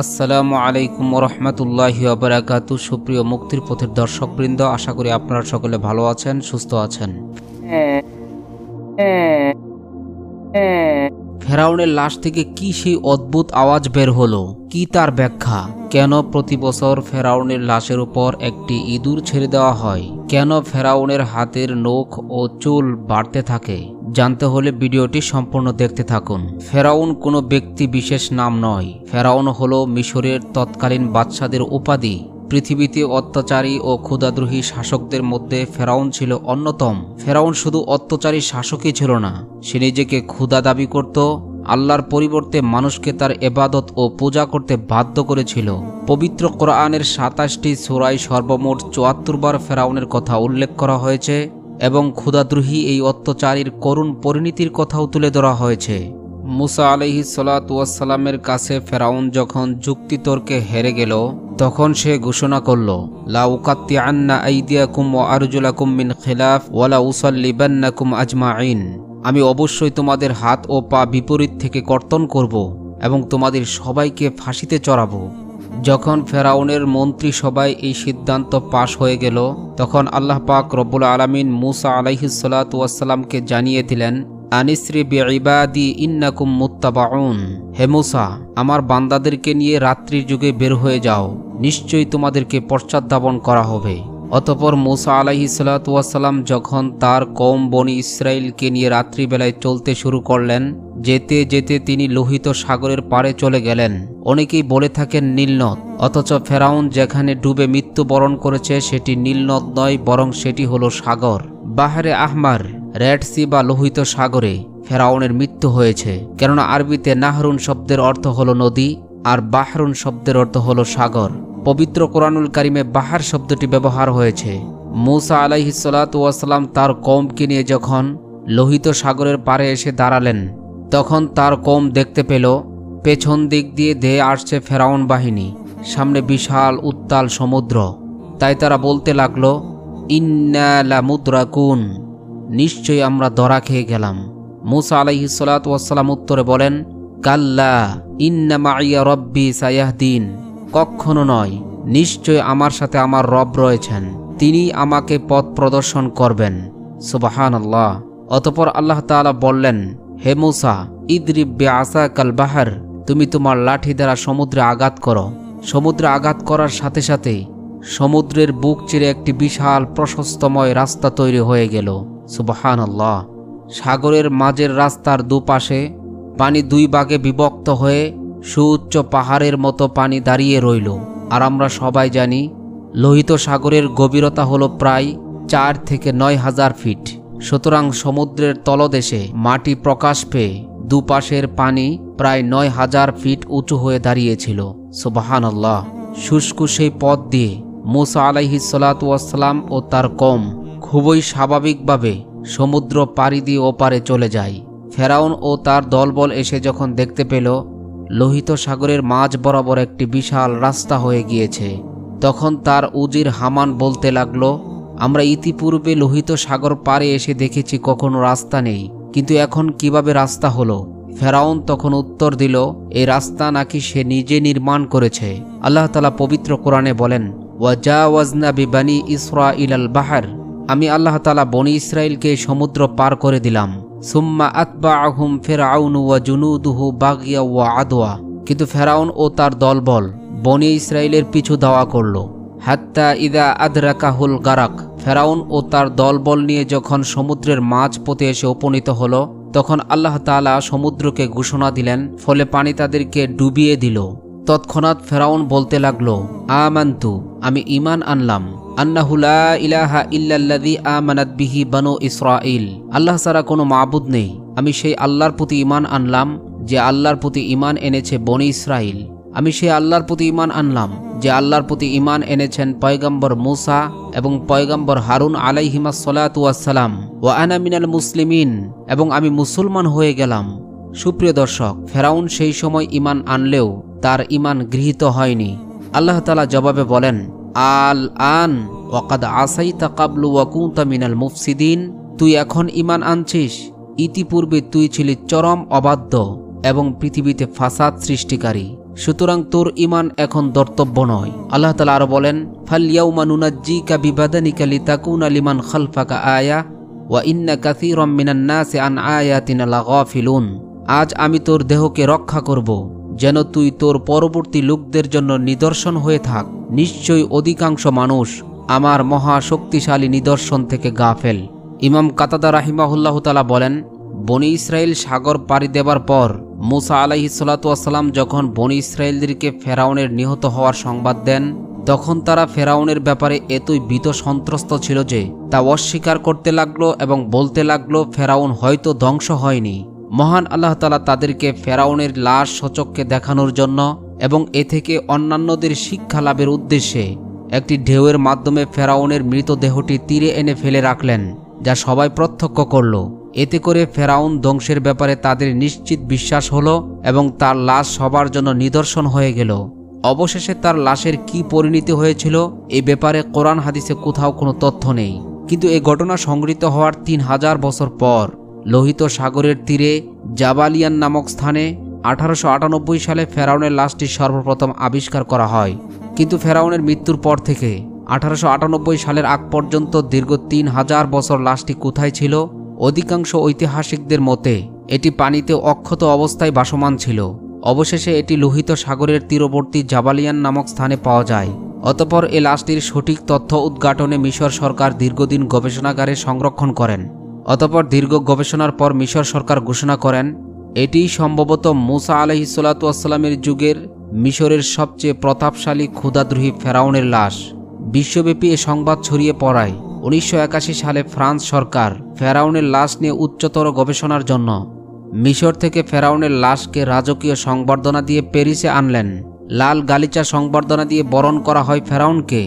আসসালামু আলাইকুম রহমতুল্লাহি ওয়াবারাকাতু। সুপ্রিয় মুক্তির পথের দর্শকবৃন্দ, আশা করি আপনারা সকলে ভালো আছেন, সুস্থ আছেন। ফেরাউনের লাশ থেকে কি সেই অদ্ভুত আওয়াজ বের হলো, কি তার ব্যাখ্যা? কেন প্রতি বছর ফেরাউনের লাশের উপর একটি ইঁদুর ছেড়ে দেওয়া হয়? কেন ফেরাউনের হাতের নখ ও চুল বাড়তে থাকে? জানতে হলে ভিডিওটি সম্পূর্ণ দেখতে থাকুন। ফেরাউন কোনো ব্যক্তি বিশেষ নাম নয়। ফেরাউন হলো মিশরের তৎকালীন বাদশাদের উপাধি। পৃথিবীতে অত্যাচারী ও ক্ষুধাদ্রোহী শাসকদের মধ্যে ফেরাউন ছিল অন্যতম। ফেরাউন শুধু অত্যাচারী শাসকই ছিল না, সে নিজেকে খোদা দাবি করত। আল্লাহর পরিবর্তে মানুষকে তার ইবাদত ও পূজা করতে বাধ্য করেছিল। পবিত্র কোরআনের ২৭টি সূরায় সর্বমোট ৭৪ বার ফেরাউনের কথা উল্লেখ করা হয়েছে এবং ক্ষুধাদ্রোহী এই অত্যাচারীর করুণ পরিণতির কথাও তুলে ধরা হয়েছে। মুসা আলাইহিস সালাতু ওয়াস সালামের কাছে ফেরাউন যখন যুক্তিতর্কে হেরে গেল, তখন সে ঘোষণা করল, লা উকাত্তিআন্না আইদিয়াকুম ওয়া আরজুলাকুম মিন খিলাফ ওয়া লা উসাল্লিবান্নাকুম আজমাইন। আমি অবশ্যই তোমাদের হাত ও পা বিপরীত থেকে কর্তন করব এবং তোমাদের সবাইকে ফাঁসিতে চড়াবো। যখন ফেরাউনের মন্ত্রী সবাই এই সিদ্ধান্ত পাশ হয়ে গেল, তখন আল্লাহ পাক রব্বুল আলামিন মুসা আলাইহিস সালাতু ওয়াস সালামকে জানিয়ে দিলেন, আনিসরি বিইবাদি ইন্নাকুম মুত্তাবাউন। হে মুসা, আমার বান্দাদেরকে নিয়ে রাত্রির যুগে বের হয়ে যাও, নিশ্চয়ই তোমাদেরকে পশ্চাৎধাবন করা হবে। অতঃপর মুসা আলাইহিস সালাতু ওয়াস সালাম যখন তার কওম বনি ইসরাইলকে নিয়ে রাত্রিবেলায় চলতে শুরু করলেন, যেতে যেতে তিনি লোহিত সাগরের পাড়ে চলে গেলেন। অনেকেই বলে থাকেন নীলনদ, অথচ ফেরাউন যেখানে ডুবে মৃত্যুবরণ করেছে সেটি নীলনদ নয়, বরং সেটি হলো সাগর। বাহরে আহমার, রেড সি বা লোহিত সাগরে ফেরাউনের মৃত্যু হয়েছে। কেননা আরবিতে নাহরুন শব্দের অর্থ হলো নদী আর বাহরুন শব্দের অর্থ হলো সাগর। পবিত্র কোরআনুল কারিমে বাহার শব্দটি ব্যবহার হয়েছে। মুসা আলাইহিস সালাতু ওয়াস সালাম তার কওমকে নিয়ে যখন লোহিত সাগরের পাড়ে এসে দাঁড়ালেন, তখন তার কওম দেখতে পেল পেছন দিক দিয়ে ধেয়ে আসছে ফেরাউন বাহিনী, সামনে বিশাল উত্তাল সমুদ্র। তাই তারা বলতে লাগলো, ইন্না লামুদরাকুন, নিশ্চয়ই আমরা ধরা খেয়ে গেলাম। মুসা আলাইহিস সালাতু ওয়াস সালাম উত্তরে বলেন, কাল্লা ইন্না মাইয়া রব্বি সায়াহদিন। কখনো নয়, নিশ্চয় আমার সাথে আমার রব রয়েছেন, তিনি আমাকে পথ প্রদর্শন করবেন। সুবহানাল্লাহ। অতঃপর আল্লাহ তাআলা বললেন, হে মুসা, ইদরিব বিআসাকাল বাহর, তুমি তোমার লাঠি দ্বারা সমুদ্রে আঘাত করো। সমুদ্রে আঘাত করার সাথে সাথে সমুদ্রের বুক চিরে একটি বিশাল প্রশস্তময় রাস্তা তৈরি হয়ে গেল। সুবহানাল্লাহ। সাগরের মাঝের রাস্তার দুপাশে পানি দুই ভাগে বিভক্ত হয়ে সুউচ্চ পাহাড়ের মতো পানি দাঁড়িয়ে রইল। আর আমরা সবাই জানি লোহিত সাগরের গভীরতা হলো প্রায় ৪ থেকে ৯,০০০ ফিট। সুতরাং সমুদ্রের তলদেশে মাটি প্রকাশ পেয়ে দুপাশের পানি প্রায় ৯,০০০ ফিট উঁচু হয়ে দাঁড়িয়েছিল। সুবহানাল্লাহ। শুষ্ক সেই পথ দিয়ে মুসা আলাইহিস সালাতু ওয়াস সালাম ও তার কওম খুবই স্বাভাবিকভাবে সমুদ্র পাড়ি দিয়ে ওপারে চলে যায়। ফেরাউন ও তার দলবল এসে যখন দেখতে পেল লোহিত সাগরের মাঝ বরাবর একটি বিশাল রাস্তা হয়ে গিয়েছে, তখন তার উজির হামান বলতে লাগলো, আমরা ইতিপূর্বে লোহিত সাগর পাড়ে এসে দেখেছি কখনো রাস্তা নেই, কিন্তু এখন কিভাবে রাস্তা হলো? ফেরাউন তখন উত্তর দিল, এই রাস্তা নাকি সে নিজে নির্মাণ করেছে। আল্লাহ তাআলা পবিত্র কোরআনে বলেন, ওয়াজাওয়াজনা বিবানি ইসরাঈলাল বাহর, আমি আল্লাহ তাআলা বনি ইসরাইলকে সমুদ্র পার করে দিলাম। সুম্মা আতবাআহুম ফিরআউনু ওয়া জুনুদুহু বাগিয়া ওয়া আদওয়া, কিন্তু ফেরাউন ও তার দলবল বনি ইসরাইলের পিছু ধাওয়া করল। হাত্তা ইদা আদরাকাহুল গারাক, ফেরাউন ও তার দলবল নিয়ে যখন সমুদ্রের মাঝপথে এসে উপনীত হলো, তখন আল্লাহ তাআলা সমুদ্রকে ঘোষণা দিলেন, ফলে পানি তাদেরকে ডুবিয়ে দিল। তৎক্ষণাৎ ফেরাউন বলতে লাগলো, আমানতু, আমি ঈমান আনলাম, আন্নাহু লা ইলাহা ইল্লাল্লাযী আমানাত বিহি বানু ইসরাঈল, আল্লাহ ছাড়া কোনো মাবুদ নেই। আমি সেই আল্লাহর প্রতি ঈমান আনলাম যে আল্লাহর প্রতি ঈমান এনেছে বনি ইসরাঈল। আমি সেই আল্লাহর প্রতি ঈমান আনলাম যে আল্লাহর প্রতি ঈমান এনেছেন পয়গম্বর মুসা এবং পয়গম্বর হারুন আলাইহিমাস সালাতু ওয়াস সালাম। ওয়া আনা মিনাল মুসলিমিন, এবং আমি মুসলমান হয়ে গেলাম। সুপ্রিয় দর্শক, ফেরাউন সেই সময় ঈমান আনলেও তার ঈমান গৃহীত হয়নি। আল্লাহ তাআলা জবাবে বলেন, আল আন ওয়াকাদ আসাইতা কাবলু ওয়া কুনতা মিনাল মুফসিদিন, তুই এখন ঈমান আনছিস, ইতিপূর্বে তুই ছিলি চরম অবাধ্য এবং পৃথিবীতে ফাসাদ সৃষ্টিকারী। সুতরাং তোর ঈমান এখন দর্তব্য নয়। আল্লাহ তাআলা আরো বলেন, ফালইয়াউমা নুনাজ্জিকা বিবাদানিকা লিতাকুনা লিমান খালফাকা আয়া ওয়া ইন্না কাসীরাম মিনান নাসি আন আয়াতিনা লাগাফিলুন। আজ আমি তোর দেহকে রক্ষা করব, যেন তুই তোর পরবর্তী লোকদের জন্য নিদর্শন হয়ে থাক। নিশ্চয়ই অধিকাংশ মানুষ আমার মহা শক্তিশালী নিদর্শন থেকে গাফেল। ইমাম কাতাদা রাহিমাহুল্লাহু তাআলা বলেন, বনি ইসরাইল সাগর পাড়ি দেবার পর মুসা আলাইহিস সালাতু ওয়াস সালাম যখন বনি ইসরাইলদেরকে ফেরাউনের নিহত হওয়ার সংবাদ দেন, তখন তারা ফেরাউনের ব্যাপারে এতই ভীত সন্ত্রস্ত ছিল যে তা অস্বীকার করতে লাগলো এবং বলতে লাগলো ফেরাউন হয়তো ধ্বংস হয়নি। মহান আল্লাহ তাআলা তাদেরকে ফেরাউনের লাশ সচক্ষে দেখানোর জন্য এবং এ থেকে অন্যান্যদের শিক্ষা লাভের উদ্দেশ্যে একটি ঢেউয়ের মাধ্যমে ফেরাউনের মৃতদেহটি তীরে এনে ফেলে রাখলেন, যা সবাই প্রত্যক্ষ করল। এতে করে ফেরাউন ধ্বংসের ব্যাপারে তাদের নিশ্চিত বিশ্বাস হলো এবং তার লাশ সবার জন্য নিদর্শন হয়ে গেল। অবশেষে তার লাশের কি পরিণতি হয়েছিল এই ব্যাপারে কোরআন হাদিসে কোথাও কোনো তথ্য নেই। কিন্তু এই ঘটনা সংঘটিত হওয়ার 3000 বছর পর লোহিত সাগরের তীরে জাবালিয়ান নামক স্থানে 1898 সালে ফেরাউনের লাশটি সর্বপ্রথম আবিষ্কার করা হয়। কিন্তু ফেরাউনের মৃত্যুর পর থেকে 1898 সালের আগ পর্যন্ত দীর্ঘ 3000 বছর লাশটি কোথায় ছিল? অধিকাংশ ঐতিহাসিকদের মতে এটি পানিতে অক্ষত অবস্থায় ভাসমান ছিল। অবশেষে এটি লোহিত সাগরের তীরবর্তী জাবালিয়ান নামক স্থানে পাওয়া যায়। অতঃপর এই লাশটির সঠিক তথ্য উদ্ঘাটনে মিশর সরকার দীর্ঘদিন গবেষণাগারে সংরক্ষণ করেন। অতঃপর দীর্ঘ গবেষণার পর মিশর সরকার ঘোষণা করেন এটিই সম্ভবত মুসা আলাইহিস সালাতু ওয়াস সালামের যুগের মিশরের সবচেয়ে প্রতাপশালী ক্ষুধাদ্রোহী ফেরাউনের লাশ। বিশ্বব্যাপী এ সংবাদ ছড়িয়ে পড়ায় 1981 সালে ফ্রান্স সরকার ফেরাউনের লাশ নিয়ে উচ্চতর গবেষণার জন্য মিশর থেকে ফেরাউনের লাশকে রাজকীয় সংবর্ধনা দিয়ে প্যারিসে আনলেন। লাল গালিচা সংবর্ধনা দিয়ে বরণ করা হয় ফেরাউনকে।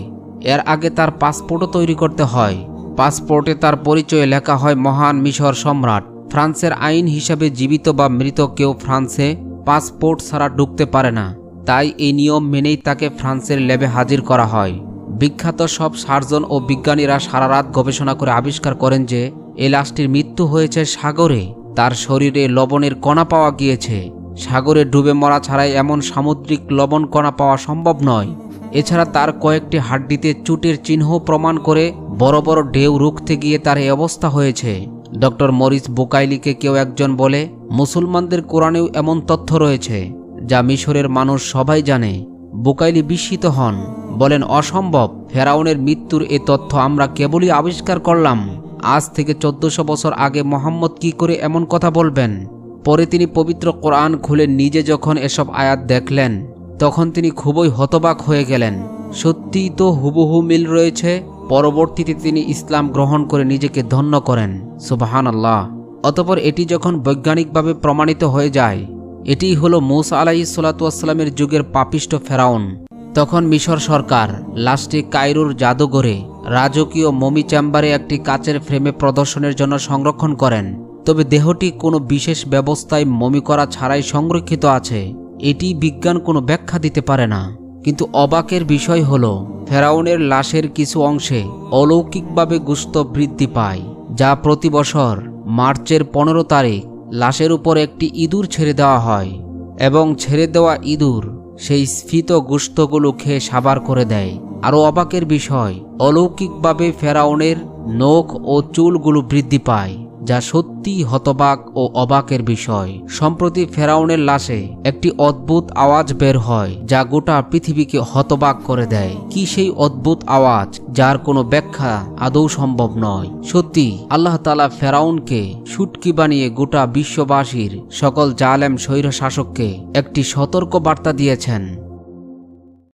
এর আগে তার পাসপোর্টও তৈরি করতে হয়। পাসপোর্টে তার পরিচয়ে লেখা হয় মহান মিশর সম্রাট। ফ্রান্সের আইন হিসাবে জীবিত বা মৃত কেউ ফ্রান্সে পাসপোর্ট ছাড়া ঢুকতে পারে না। তাই এই নিয়ম মেনেই তাকে ফ্রান্সের ল্যাবে হাজির করা হয়। বিখ্যাত সব সার্জন ও বিজ্ঞানীরা সারা রাত গবেষণা করে আবিষ্কার করেন যে এই লাশটির মৃত্যু হয়েছে সাগরে। তার শরীরে লবণের কণা পাওয়া গিয়েছে। সাগরে ডুবে মরা ছাড়াই এমন সামুদ্রিক লবণ কণা পাওয়া সম্ভব নয়। এছাড়া তার কয়েকটি হাড্ডিতে চুটের চিহ্ন প্রমাণ করে বড় বড় ঢেউ রুখতে গিয়ে তার এই অবস্থা হয়েছে। ডক্টর মরিস বুকাইলিকে কেউ একজন বলে, মুসলমানদের কোরআনেও এমন তথ্য রয়েছে যা মিশরের মানুষ সবাই জানে। বুকাইলি বিস্মিত হন, বলেন, অসম্ভব। ফেরাউনের মৃত্যুর এ তথ্য আমরা কেবলই আবিষ্কার করলাম। আজ থেকে 1400 বছর আগে মোহাম্মদ কি করে এমন কথা বলবেন? পরে তিনি পবিত্র কোরআন খুলে নিজে যখন এসব আয়াত দেখলেন তখন তিনি খুবই হতবাক হয়ে গেলেন। সত্যিই তো হুবহু মিল রয়েছে। পরবর্তীতে তিনি ইসলাম গ্রহণ করে নিজেকে ধন্য করেন। সুবহানাল্লাহ। অতঃপর এটি যখন বৈজ্ঞানিকভাবে প্রমাণিত হয়ে যায় এটিই হলো মুসা আলাইহিস সালাতু ওয়াস সালামের যুগের পাপিষ্ঠ ফেরাউন, তখন মিশর সরকার লাশটি কায়রোর জাদুঘরে রাজকীয় মমি চেম্বারে একটি কাচের ফ্রেমে প্রদর্শনের জন্য সংরক্ষণ করেন। তবে দেহটি কোনো বিশেষ ব্যবস্থায় মমি করা ছাড়াই সংরক্ষিত আছে। এটি বিজ্ঞান কোনো ব্যাখ্যা দিতে পারে না। কিন্তু অবাকের বিষয় হলো ফেরাউনের লাশের কিছু অংশে অলৌকিকভাবে গোশত বৃদ্ধি পায়, যা প্রতি বছর মার্চের 15 তারিখ লাশের উপর একটি ইঁদুর ছেড়ে দেওয়া হয় এবং ছেড়ে দেওয়া ইঁদুর সেই স্ফীত গোশতগুলো খেয়ে সাবার করে দেয়। আরও অবাকের বিষয়, অলৌকিকভাবে ফেরাউনের নখ ও চুলগুলো বৃদ্ধি পায়, যা সত্যিই হতবাক ও অবাকের বিষয়। সম্প্রতি ফেরাউনের লাশে একটি অদ্ভুত আওয়াজ বের হয় যা গোটা পৃথিবীকে হতবাক করে দেয়। কি সেই অদ্ভুত আওয়াজ যার কোনো ব্যাখ্যা আদৌ সম্ভব নয়? সত্যি আল্লাহ তাআলা ফেরাউনকে শুটকি বানিয়ে গোটা বিশ্ববাসীর সকল জালেম স্বৈর শাসককে একটি সতর্ক বার্তা দিয়েছেন।